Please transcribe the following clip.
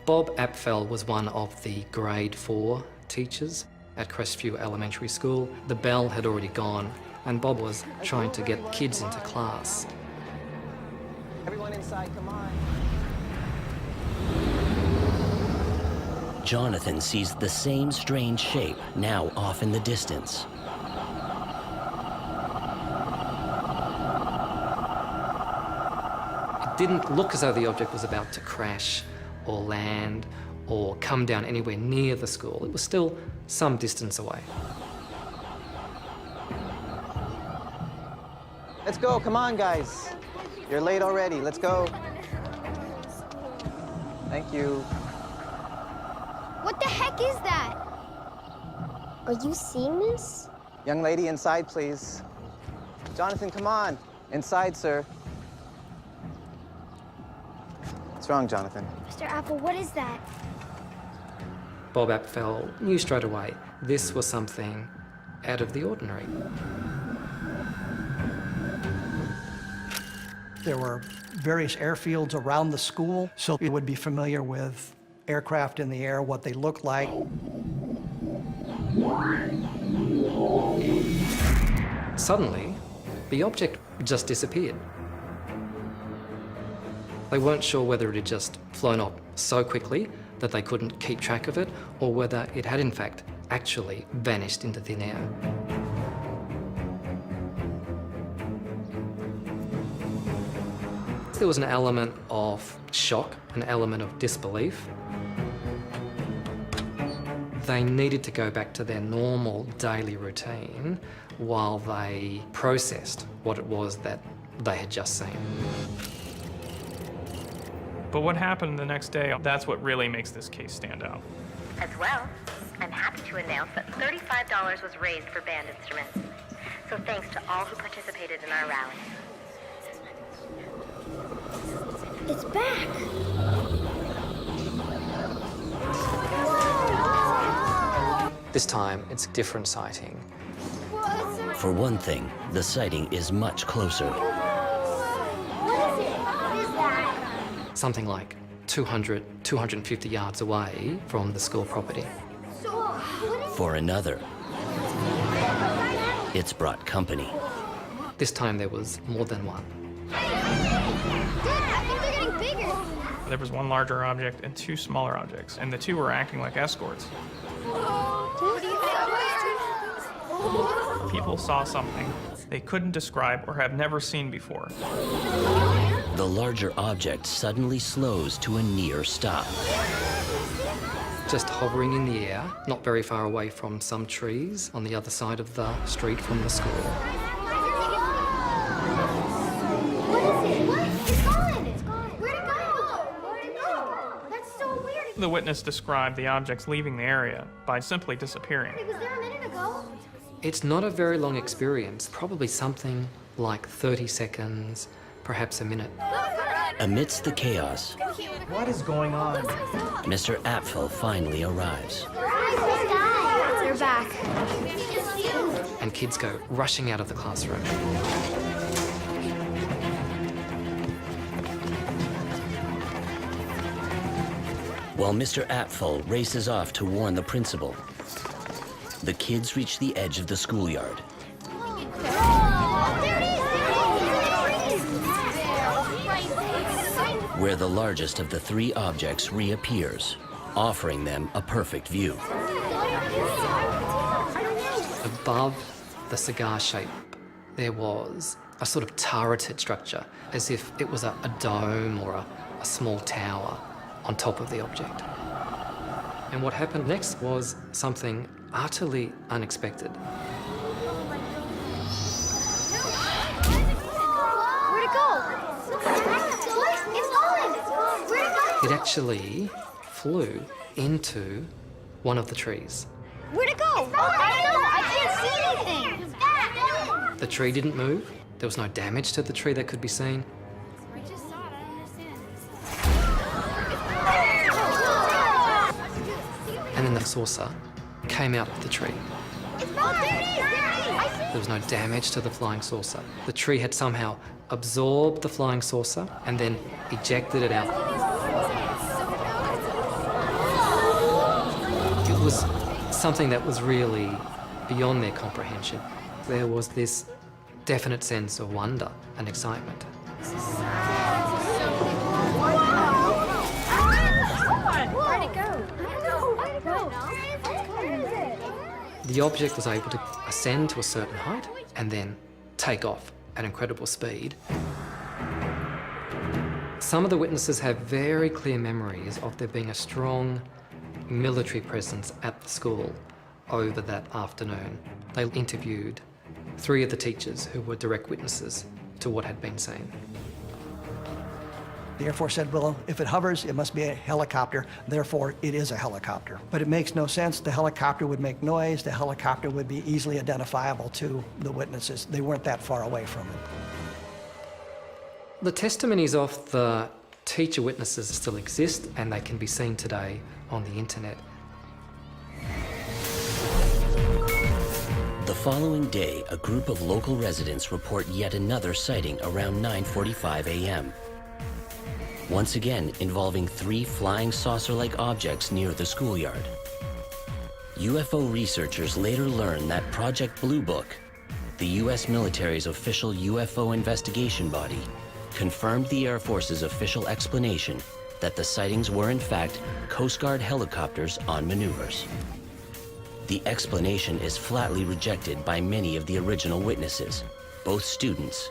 Bob Apfel was one of the grade 4 teachers at Crestview Elementary School. The bell had already gone and Bob was trying to get kids into class. Everyone inside, come on. Jonathan sees the same strange shape now off in the distance. It didn't look as though the object was about to crash or land or come down anywhere near the school. It was still some distance away. Let's go, come on, guys. You're late already, let's go. Thank you. What the heck is that? Are you seeing this? Young lady, inside, please. Jonathan, come on. Inside, sir. What's wrong, Jonathan? Mr. Apple, what is that? Bob Apfel knew straight away this was something out of the ordinary. There were various airfields around the school, so you would be familiar with aircraft in the air, what they look like. Suddenly, the object just disappeared. They weren't sure whether it had just flown up so quickly that they couldn't keep track of it, or whether it had in fact actually vanished into thin air. There was an element of shock, an element of disbelief. They needed to go back to their normal daily routine while they processed what it was that they had just seen. But what happened the next day, that's what really makes this case stand out. As well, I'm happy to announce that $35 was raised for band instruments. So thanks to all who participated in our rally. It's back. This time, it's a different sighting. For one thing, the sighting is much closer. Something like 200, 250 yards away from the school property. For another, it's brought company. This time there was more than one. There was one larger object and two smaller objects, and the two were acting like escorts. People saw something they couldn't describe or have never seen before. The larger object suddenly slows to a near stop. Just hovering in the air, not very far away from some trees on the other side of the street from the school. The witness described the objects leaving the area by simply disappearing. Was there a minute ago? It's not a very long experience, probably something like 30 seconds, perhaps a minute. Amidst the chaos, What is going on? Mr. Apfel finally arrives. They're back. And kids go rushing out of the classroom. While Mr. Apfel races off to warn the principal, the kids reach the edge of the schoolyard. Where the largest of the three objects reappears, offering them a perfect view. Above the cigar shape, there was a sort of turreted structure, as if it was a dome or a small tower on top of the object. And what happened next was something utterly unexpected. Where'd it go? It's gone. Where'd it go? It actually flew into one of the trees. Where'd it go? I don't know. I can't see anything. It's back. The tree didn't move. There was no damage to the tree that could be seen. I just saw it. I don't understand. And then the saucer came out of the tree. There was no damage to the flying saucer. The tree had somehow absorbed the flying saucer and then ejected it out. something that was really beyond their comprehension. There was this definite sense of wonder and excitement. Where'd it go? The object was able to ascend to a certain height and then take off at incredible speed. Some of the witnesses have very clear memories of there being a strong military presence at the school over that afternoon. They interviewed 3 of the teachers who were direct witnesses to what had been seen. The Air Force said, well, if it hovers, it must be a helicopter, therefore it is a helicopter. But it makes no sense. The helicopter would make noise. The helicopter would be easily identifiable to the witnesses. They weren't that far away from it. The testimonies of the teacher witnesses still exist, and they can be seen today on the internet. The following day, a group of local residents report yet another sighting around 9:45 a.m. Once again involving 3 flying saucer-like objects near the schoolyard. UFO researchers later learned that Project Blue Book, the U.S. military's official UFO investigation body, confirmed the Air Force's official explanation that the sightings were in fact Coast Guard helicopters on maneuvers. The explanation is flatly rejected by many of the original witnesses, both students